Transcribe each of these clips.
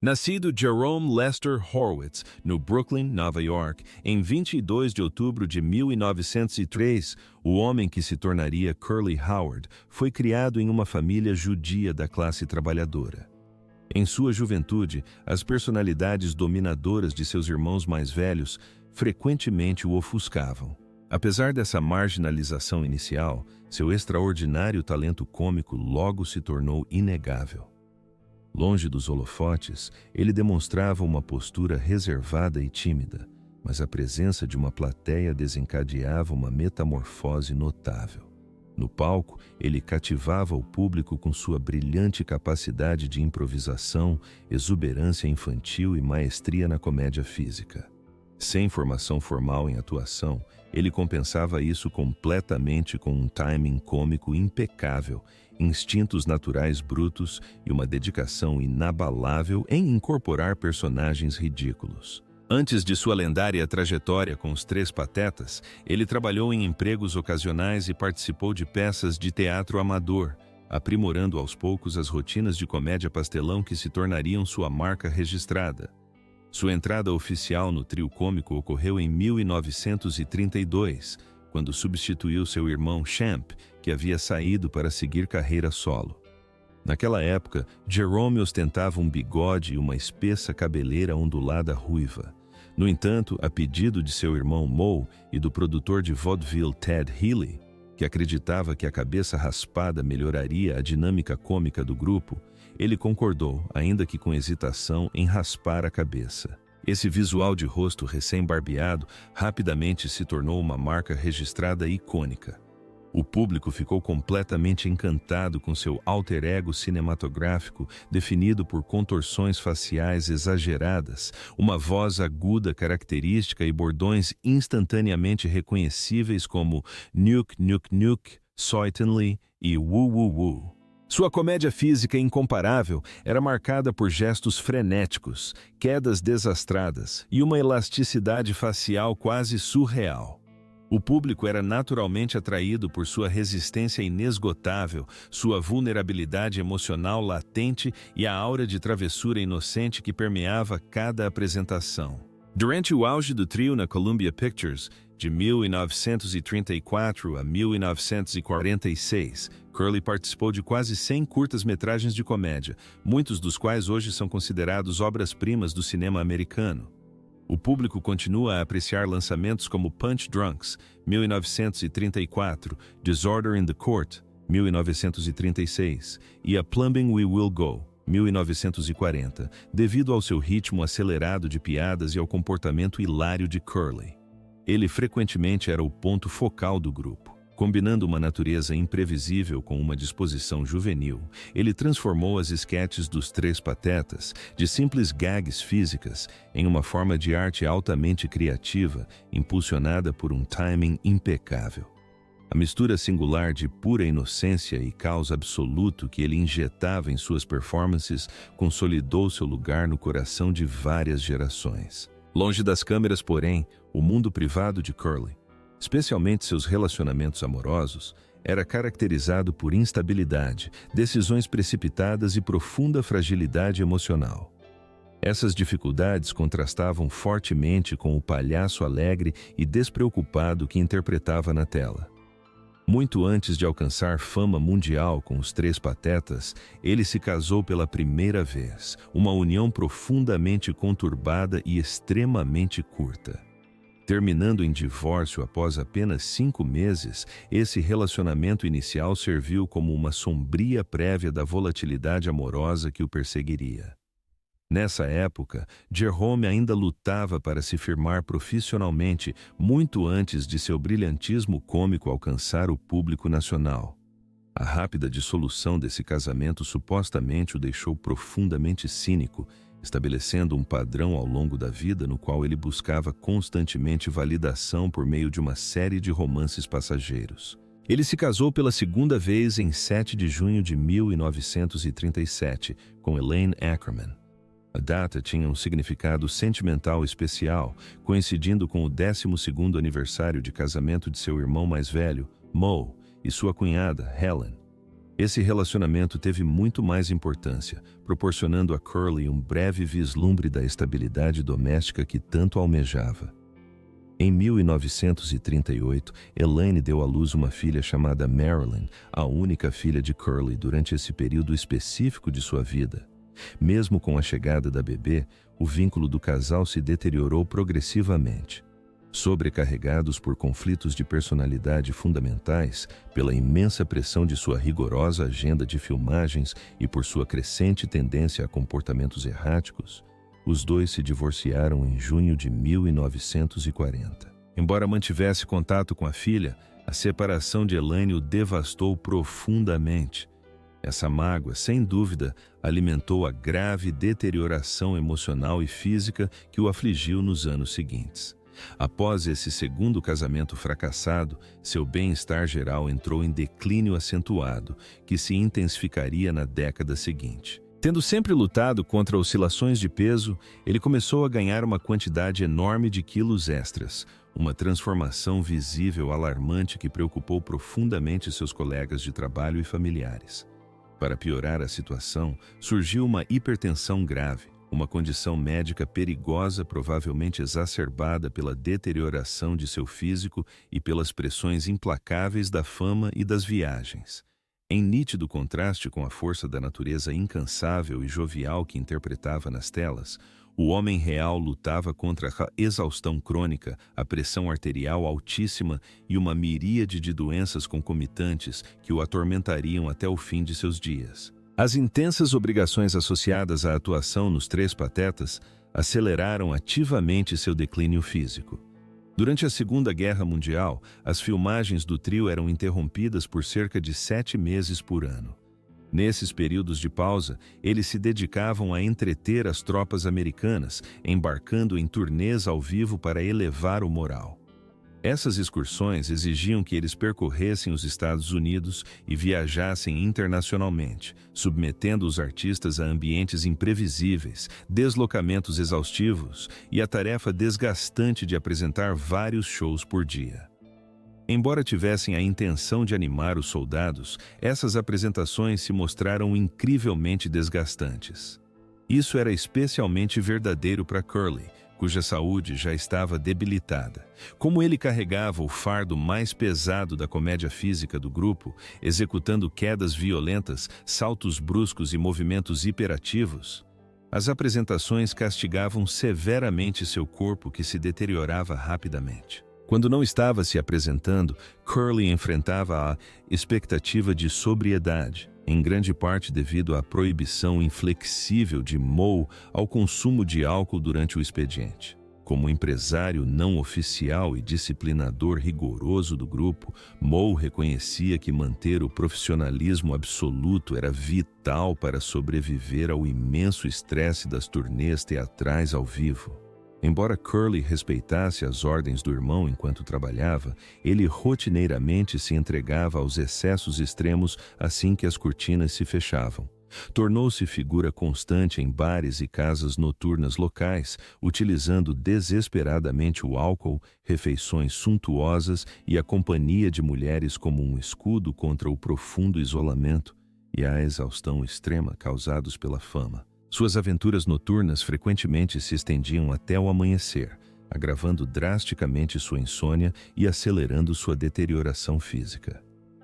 Nascido Jerome Lester Horwitz, no Brooklyn, Nova York, em 22 de outubro de 1903, o homem que se tornaria Curly Howard foi criado em uma família judia da classe trabalhadora. Em sua juventude, as personalidades dominadoras de seus irmãos mais velhos frequentemente o ofuscavam. Apesar dessa marginalização inicial, seu extraordinário talento cômico logo se tornou inegável. Longe dos holofotes, ele demonstrava uma postura reservada e tímida, mas a presença de uma plateia desencadeava uma metamorfose notável. No palco, ele cativava o público com sua brilhante capacidade de improvisação, exuberância infantil e maestria na comédia física. Sem formação formal em atuação, ele compensava isso completamente com um timing cômico impecável, instintos naturais brutos e uma dedicação inabalável em incorporar personagens ridículos. Antes de sua lendária trajetória com os Três Patetas, ele trabalhou em empregos ocasionais e participou de peças de teatro amador, aprimorando aos poucos as rotinas de comédia pastelão que se tornariam sua marca registrada. Sua entrada oficial no trio cômico ocorreu em 1932, quando substituiu seu irmão Champ, que havia saído para seguir carreira solo. Naquela época, Jerome ostentava um bigode e uma espessa cabeleira ondulada ruiva. No entanto, a pedido de seu irmão Moe e do produtor de vaudeville Ted Healy, que acreditava que a cabeça raspada melhoraria a dinâmica cômica do grupo, ele concordou, ainda que com hesitação, em raspar a cabeça. Esse visual de rosto recém-barbeado rapidamente se tornou uma marca registrada icônica. O público ficou completamente encantado com seu alter ego cinematográfico definido por contorções faciais exageradas, uma voz aguda característica e bordões instantaneamente reconhecíveis como Nuke, Nuke, Nuke, Certainly e Woo, Woo, Woo. Sua comédia física incomparável era marcada por gestos frenéticos, quedas desastradas e uma elasticidade facial quase surreal. O público era naturalmente atraído por sua resistência inesgotável, sua vulnerabilidade emocional latente e a aura de travessura inocente que permeava cada apresentação. Durante o auge do trio na Columbia Pictures, de 1934 a 1946, Curly participou de quase 100 curtas-metragens de comédia, muitos dos quais hoje são considerados obras-primas do cinema americano. O público continua a apreciar lançamentos como Punch Drunks, 1934, Disorder in the Court, 1936, e A Plumbing We Will Go, 1940, devido ao seu ritmo acelerado de piadas e ao comportamento hilário de Curly. Ele frequentemente era o ponto focal do grupo. Combinando uma natureza imprevisível com uma disposição juvenil, ele transformou as esquetes dos Três Patetas, de simples gags físicas, em uma forma de arte altamente criativa, impulsionada por um timing impecável. A mistura singular de pura inocência e caos absoluto que ele injetava em suas performances consolidou seu lugar no coração de várias gerações. Longe das câmeras, porém, o mundo privado de Curly, especialmente seus relacionamentos amorosos, era caracterizado por instabilidade, decisões precipitadas e profunda fragilidade emocional. Essas dificuldades contrastavam fortemente com o palhaço alegre e despreocupado que interpretava na tela. Muito antes de alcançar fama mundial com os Três Patetas, ele se casou pela primeira vez, uma união profundamente conturbada e extremamente curta. Terminando em divórcio após apenas 5 meses, esse relacionamento inicial serviu como uma sombria prévia da volatilidade amorosa que o perseguiria. Nessa época, Jerome ainda lutava para se firmar profissionalmente muito antes de seu brilhantismo cômico alcançar o público nacional. A rápida dissolução desse casamento supostamente o deixou profundamente cínico, estabelecendo um padrão ao longo da vida no qual ele buscava constantemente validação por meio de uma série de romances passageiros. Ele se casou pela segunda vez em 7 de junho de 1937, com Elaine Ackerman. A data tinha um significado sentimental especial, coincidindo com o 12º aniversário de casamento de seu irmão mais velho, Moe, e sua cunhada, Helen. Esse relacionamento teve muito mais importância, proporcionando a Curly um breve vislumbre da estabilidade doméstica que tanto almejava. Em 1938, Elaine deu à luz uma filha chamada Marilyn, a única filha de Curly durante esse período específico de sua vida. Mesmo com a chegada da bebê, o vínculo do casal se deteriorou progressivamente. Sobrecarregados por conflitos de personalidade fundamentais, pela imensa pressão de sua rigorosa agenda de filmagens e por sua crescente tendência a comportamentos erráticos, os dois se divorciaram em junho de 1940. Embora mantivesse contato com a filha, a separação de Elaine o devastou profundamente. Essa mágoa, sem dúvida, alimentou a grave deterioração emocional e física que o afligiu nos anos seguintes. Após esse segundo casamento fracassado, seu bem-estar geral entrou em declínio acentuado, que se intensificaria na década seguinte. Tendo sempre lutado contra oscilações de peso, ele começou a ganhar uma quantidade enorme de quilos extras, uma transformação visível alarmante que preocupou profundamente seus colegas de trabalho e familiares. Para piorar a situação, surgiu uma hipertensão grave, uma condição médica perigosa provavelmente exacerbada pela deterioração de seu físico e pelas pressões implacáveis da fama e das viagens. Em nítido contraste com a força da natureza incansável e jovial que interpretava nas telas, o homem real lutava contra a exaustão crônica, a pressão arterial altíssima e uma miríade de doenças concomitantes que o atormentariam até o fim de seus dias. As intensas obrigações associadas à atuação nos Três Patetas aceleraram ativamente seu declínio físico. Durante a Segunda Guerra Mundial, as filmagens do trio eram interrompidas por cerca de 7 meses por ano. Nesses períodos de pausa, eles se dedicavam a entreter as tropas americanas, embarcando em turnês ao vivo para elevar o moral. Essas excursões exigiam que eles percorressem os Estados Unidos e viajassem internacionalmente, submetendo os artistas a ambientes imprevisíveis, deslocamentos exaustivos e a tarefa desgastante de apresentar vários shows por dia. Embora tivessem a intenção de animar os soldados, essas apresentações se mostraram incrivelmente desgastantes. Isso era especialmente verdadeiro para Curly, cuja saúde já estava debilitada. Como ele carregava o fardo mais pesado da comédia física do grupo, executando quedas violentas, saltos bruscos e movimentos hiperativos, as apresentações castigavam severamente seu corpo, que se deteriorava rapidamente. Quando não estava se apresentando, Curly enfrentava a expectativa de sobriedade, em grande parte devido à proibição inflexível de Moe ao consumo de álcool durante o expediente. Como empresário não oficial e disciplinador rigoroso do grupo, Moe reconhecia que manter o profissionalismo absoluto era vital para sobreviver ao imenso estresse das turnês teatrais ao vivo. Embora Curly respeitasse as ordens do irmão enquanto trabalhava, ele rotineiramente se entregava aos excessos extremos assim que as cortinas se fechavam. Tornou-se figura constante em bares e casas noturnas locais, utilizando desesperadamente o álcool, refeições suntuosas e a companhia de mulheres como um escudo contra o profundo isolamento e a exaustão extrema causados pela fama. Suas aventuras noturnas frequentemente se estendiam até o amanhecer, agravando drasticamente sua insônia e acelerando sua deterioração física.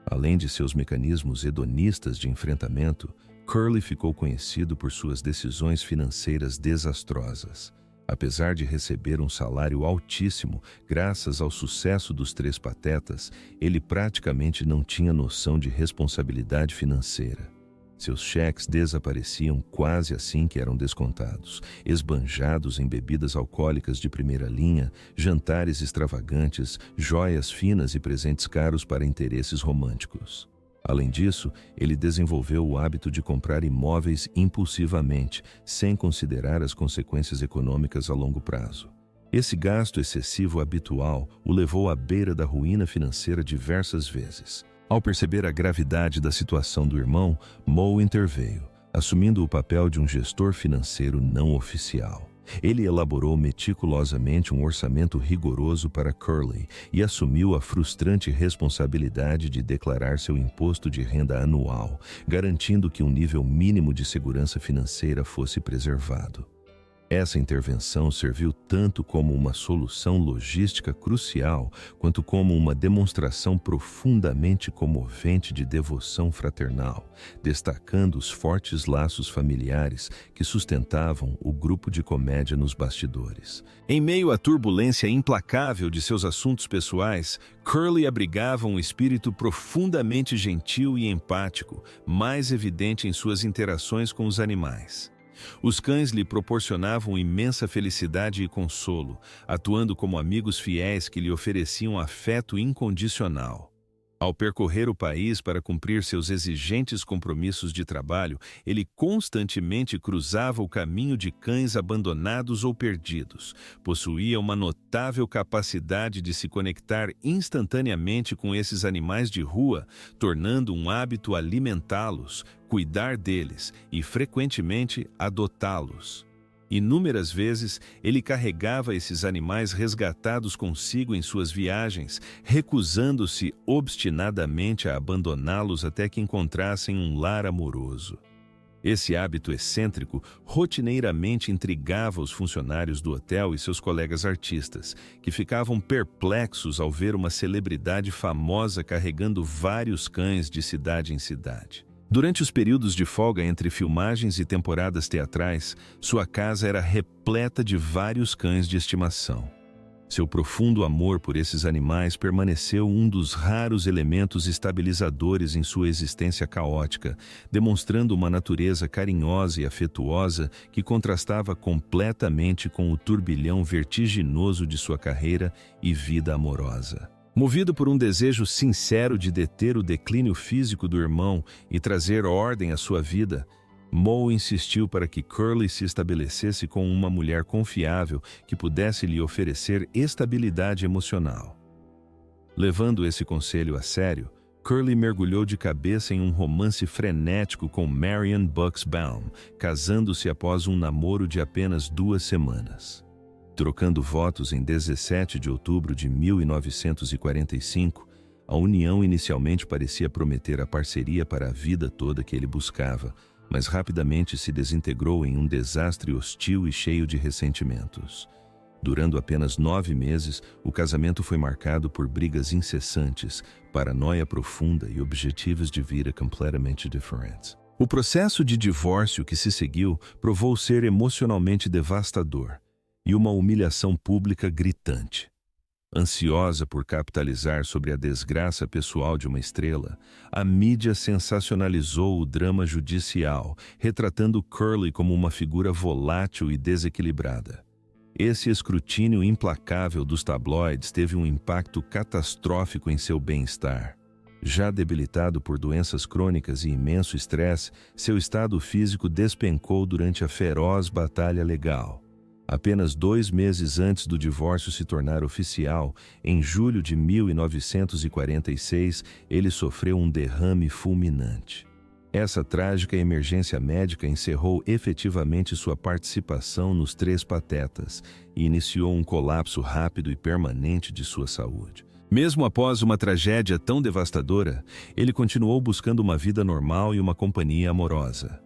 Além de seus mecanismos hedonistas de enfrentamento, Curly ficou conhecido por suas decisões financeiras desastrosas. Apesar de receber um salário altíssimo graças ao sucesso dos Três Patetas, ele praticamente não tinha noção de responsabilidade financeira. Seus cheques desapareciam quase assim que eram descontados, esbanjados em bebidas alcoólicas de primeira linha, jantares extravagantes, joias finas e presentes caros para interesses românticos. Além disso, ele desenvolveu o hábito de comprar imóveis impulsivamente, sem considerar as consequências econômicas a longo prazo. Esse gasto excessivo habitual o levou à beira da ruína financeira diversas vezes. Ao perceber a gravidade da situação do irmão, Moe interveio, assumindo o papel de um gestor financeiro não oficial. Ele elaborou meticulosamente um orçamento rigoroso para Curly e assumiu a frustrante responsabilidade de declarar seu imposto de renda anual, garantindo que um nível mínimo de segurança financeira fosse preservado. Essa intervenção serviu tanto como uma solução logística crucial, quanto como uma demonstração profundamente comovente de devoção fraternal, destacando os fortes laços familiares que sustentavam o grupo de comédia nos bastidores. Em meio à turbulência implacável de seus assuntos pessoais, Curly abrigava um espírito profundamente gentil e empático, mais evidente em suas interações com os animais. Os cães lhe proporcionavam imensa felicidade e consolo, atuando como amigos fiéis que lhe ofereciam afeto incondicional. Ao percorrer o país para cumprir seus exigentes compromissos de trabalho, ele constantemente cruzava o caminho de cães abandonados ou perdidos. Possuía uma notável capacidade de se conectar instantaneamente com esses animais de rua, tornando um hábito alimentá-los, cuidar deles e, frequentemente, adotá-los. Inúmeras vezes, ele carregava esses animais resgatados consigo em suas viagens, recusando-se obstinadamente a abandoná-los até que encontrassem um lar amoroso. Esse hábito excêntrico rotineiramente intrigava os funcionários do hotel e seus colegas artistas, que ficavam perplexos ao ver uma celebridade famosa carregando vários cães de cidade em cidade. Durante os períodos de folga entre filmagens e temporadas teatrais, sua casa era repleta de vários cães de estimação. Seu profundo amor por esses animais permaneceu um dos raros elementos estabilizadores em sua existência caótica, demonstrando uma natureza carinhosa e afetuosa que contrastava completamente com o turbilhão vertiginoso de sua carreira e vida amorosa. Movido por um desejo sincero de deter o declínio físico do irmão e trazer ordem à sua vida, Moe insistiu para que Curly se estabelecesse com uma mulher confiável que pudesse lhe oferecer estabilidade emocional. Levando esse conselho a sério, Curly mergulhou de cabeça em um romance frenético com Marion Bucksbaum, casando-se após um namoro de apenas 2 semanas. Trocando votos em 17 de outubro de 1945, a união inicialmente parecia prometer a parceria para a vida toda que ele buscava, mas rapidamente se desintegrou em um desastre hostil e cheio de ressentimentos. Durando apenas 9 meses, o casamento foi marcado por brigas incessantes, paranoia profunda e objetivos de vida completamente diferentes. O processo de divórcio que se seguiu provou ser emocionalmente devastador e uma humilhação pública gritante. Ansiosa por capitalizar sobre a desgraça pessoal de uma estrela, a mídia sensacionalizou o drama judicial, retratando Curly como uma figura volátil e desequilibrada. Esse escrutínio implacável dos tabloides teve um impacto catastrófico em seu bem-estar. Já debilitado por doenças crônicas e imenso estresse, seu estado físico despencou durante a feroz batalha legal. Apenas 2 meses antes do divórcio se tornar oficial, em julho de 1946, ele sofreu um derrame fulminante. Essa trágica emergência médica encerrou efetivamente sua participação nos Três Patetas e iniciou um colapso rápido e permanente de sua saúde. Mesmo após uma tragédia tão devastadora, ele continuou buscando uma vida normal e uma companhia amorosa.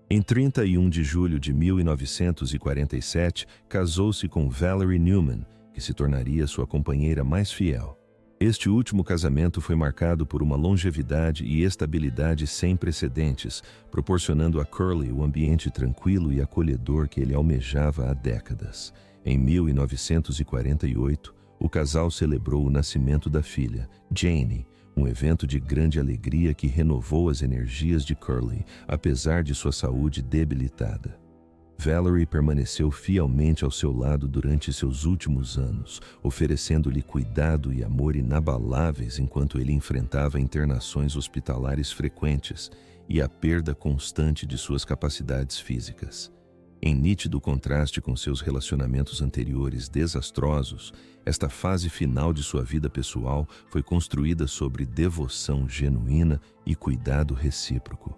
Em 31 de julho de 1947, casou-se com Valerie Newman, que se tornaria sua companheira mais fiel. Este último casamento foi marcado por uma longevidade e estabilidade sem precedentes, proporcionando a Curly o ambiente tranquilo e acolhedor que ele almejava há décadas. Em 1948, o casal celebrou o nascimento da filha, Janie, um evento de grande alegria que renovou as energias de Curly, apesar de sua saúde debilitada. Valerie permaneceu fielmente ao seu lado durante seus últimos anos, oferecendo-lhe cuidado e amor inabaláveis enquanto ele enfrentava internações hospitalares frequentes e a perda constante de suas capacidades físicas. Em nítido contraste com seus relacionamentos anteriores desastrosos, esta fase final de sua vida pessoal foi construída sobre devoção genuína e cuidado recíproco.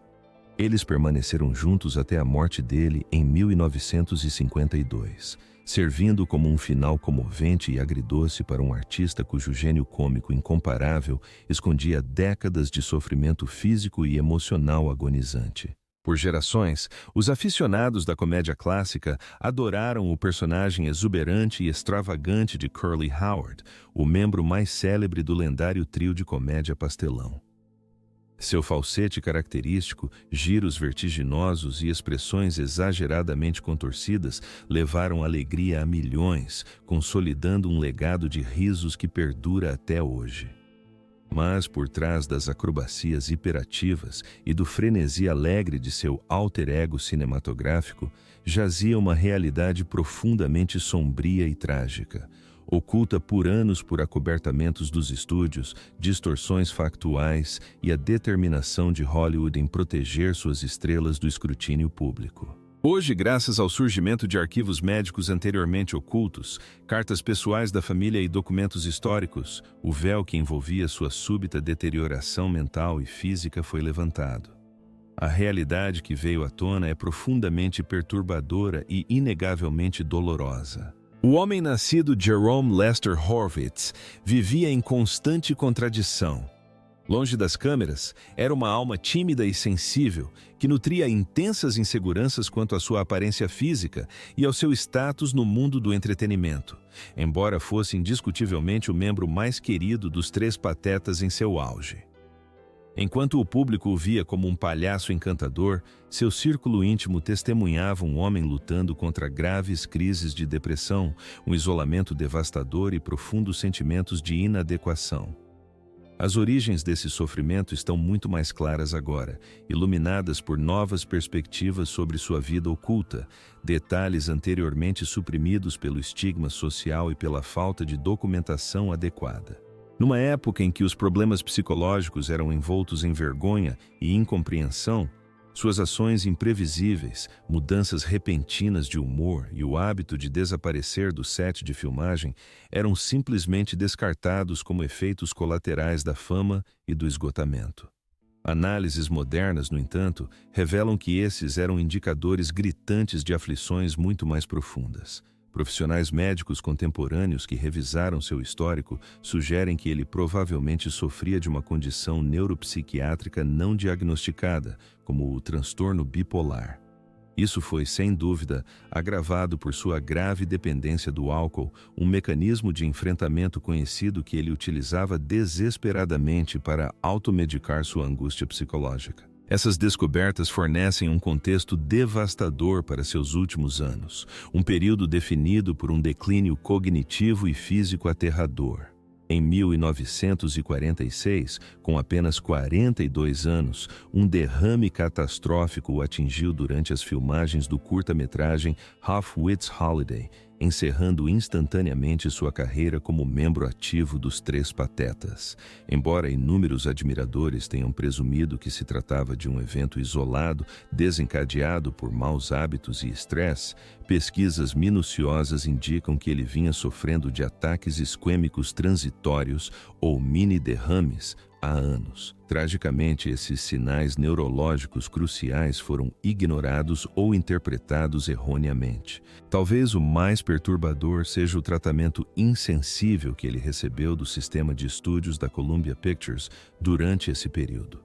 Eles permaneceram juntos até a morte dele em 1952, servindo como um final comovente e agridoce para um artista cujo gênio cômico incomparável escondia décadas de sofrimento físico e emocional agonizante. Por gerações, os aficionados da comédia clássica adoraram o personagem exuberante e extravagante de Curly Howard, o membro mais célebre do lendário trio de comédia pastelão. Seu falsete característico, giros vertiginosos e expressões exageradamente contorcidas levaram alegria a milhões, consolidando um legado de risos que perdura até hoje. Mas por trás das acrobacias hiperativas e do frenesi alegre de seu alter ego cinematográfico, jazia uma realidade profundamente sombria e trágica, oculta por anos por acobertamentos dos estúdios, distorções factuais e a determinação de Hollywood em proteger suas estrelas do escrutínio público. Hoje, graças ao surgimento de arquivos médicos anteriormente ocultos, cartas pessoais da família e documentos históricos, o véu que envolvia sua súbita deterioração mental e física foi levantado. A realidade que veio à tona é profundamente perturbadora e inegavelmente dolorosa. O homem nascido Jerome Lester Horwitz vivia em constante contradição. Longe das câmeras, era uma alma tímida e sensível que nutria intensas inseguranças quanto à sua aparência física e ao seu status no mundo do entretenimento, embora fosse indiscutivelmente o membro mais querido dos Três Patetas em seu auge. Enquanto o público o via como um palhaço encantador, seu círculo íntimo testemunhava um homem lutando contra graves crises de depressão, um isolamento devastador e profundos sentimentos de inadequação. As origens desse sofrimento estão muito mais claras agora, iluminadas por novas perspectivas sobre sua vida oculta, detalhes anteriormente suprimidos pelo estigma social e pela falta de documentação adequada. Numa época em que os problemas psicológicos eram envoltos em vergonha e incompreensão, suas ações imprevisíveis, mudanças repentinas de humor e o hábito de desaparecer do set de filmagem eram simplesmente descartados como efeitos colaterais da fama e do esgotamento. Análises modernas, no entanto, revelam que esses eram indicadores gritantes de aflições muito mais profundas. Profissionais médicos contemporâneos que revisaram seu histórico sugerem que ele provavelmente sofria de uma condição neuropsiquiátrica não diagnosticada, como o transtorno bipolar. Isso foi, sem dúvida, agravado por sua grave dependência do álcool, um mecanismo de enfrentamento conhecido que ele utilizava desesperadamente para automedicar sua angústia psicológica. Essas descobertas fornecem um contexto devastador para seus últimos anos, um período definido por um declínio cognitivo e físico aterrador. Em 1946, com apenas 42 anos, um derrame catastrófico o atingiu durante as filmagens do curta-metragem Half-Wits Holiday, encerrando instantaneamente sua carreira como membro ativo dos Três Patetas. Embora inúmeros admiradores tenham presumido que se tratava de um evento isolado, desencadeado por maus hábitos e estresse, pesquisas minuciosas indicam que ele vinha sofrendo de ataques isquêmicos transitórios ou mini-derrames há anos. Tragicamente, esses sinais neurológicos cruciais foram ignorados ou interpretados erroneamente. Talvez o mais perturbador seja o tratamento insensível que ele recebeu do sistema de estúdios da Columbia Pictures durante esse período.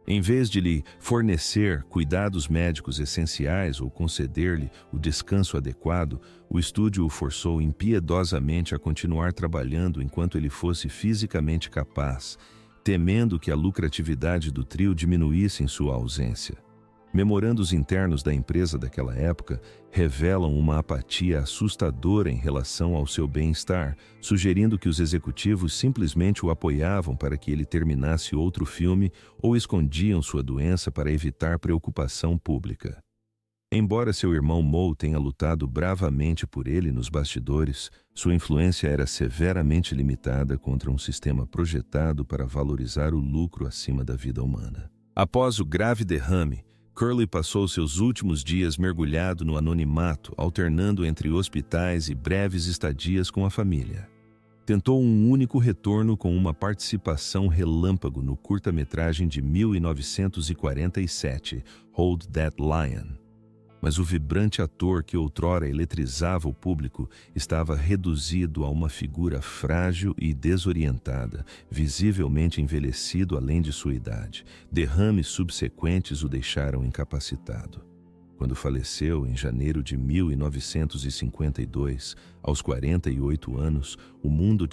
Em vez de lhe fornecer cuidados médicos essenciais ou conceder-lhe o descanso adequado, o estúdio o forçou impiedosamente a continuar trabalhando enquanto ele fosse fisicamente capaz, temendo que a lucratividade do trio diminuísse em sua ausência. Memorandos internos da empresa daquela época revelam uma apatia assustadora em relação ao seu bem-estar, sugerindo que os executivos simplesmente o apoiavam para que ele terminasse outro filme ou escondiam sua doença para evitar preocupação pública. Embora seu irmão Moe tenha lutado bravamente por ele nos bastidores, sua influência era severamente limitada contra um sistema projetado para valorizar o lucro acima da vida humana. Após o grave derrame, Curly passou seus últimos dias mergulhado no anonimato, alternando entre hospitais e breves estadias com a família. Tentou um único retorno com uma participação relâmpago no curta-metragem de 1947, Hold That Lion. Mas o vibrante ator que outrora eletrizava o público estava reduzido a uma figura frágil e desorientada, visivelmente envelhecido além de sua idade. Derrames subsequentes o deixaram incapacitado. Quando faleceu em janeiro de 1952, aos 48 anos, o mundo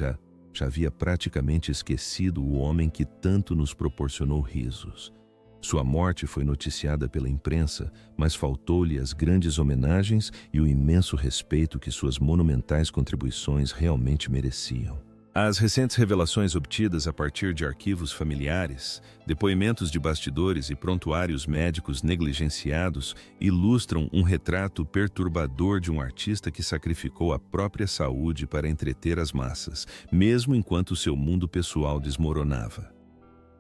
já havia praticamente esquecido o homem que tanto nos proporcionou risos. Sua morte foi noticiada pela imprensa, mas faltou-lhe as grandes homenagens e o imenso respeito que suas monumentais contribuições realmente mereciam. As recentes revelações obtidas a partir de arquivos familiares, depoimentos de bastidores e prontuários médicos negligenciados ilustram um retrato perturbador de um artista que sacrificou a própria saúde para entreter as massas, mesmo enquanto seu mundo pessoal desmoronava.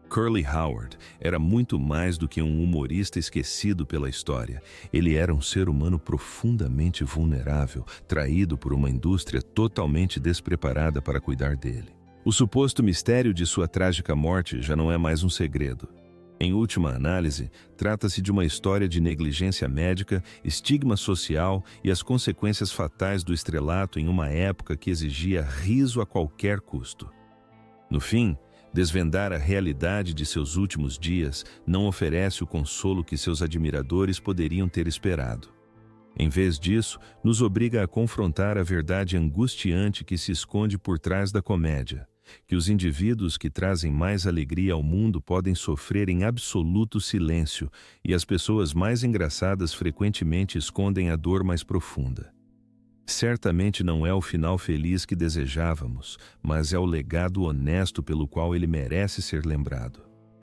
Curly Howard era muito mais do que um humorista esquecido pela história. Ele era um ser humano profundamente vulnerável, traído por uma indústria totalmente despreparada para cuidar dele. O suposto mistério de sua trágica morte já não é mais um segredo. Em última análise, trata-se de uma história de negligência médica, estigma social e as consequências fatais do estrelato em uma época que exigia riso a qualquer custo. No fim, desvendar a realidade de seus últimos dias não oferece o consolo que seus admiradores poderiam ter esperado. Em vez disso, nos obriga a confrontar a verdade angustiante que se esconde por trás da comédia, que os indivíduos que trazem mais alegria ao mundo podem sofrer em absoluto silêncio e as pessoas mais engraçadas frequentemente escondem a dor mais profunda. Certamente não é o final feliz que desejávamos, mas é o legado honesto pelo qual ele merece ser lembrado.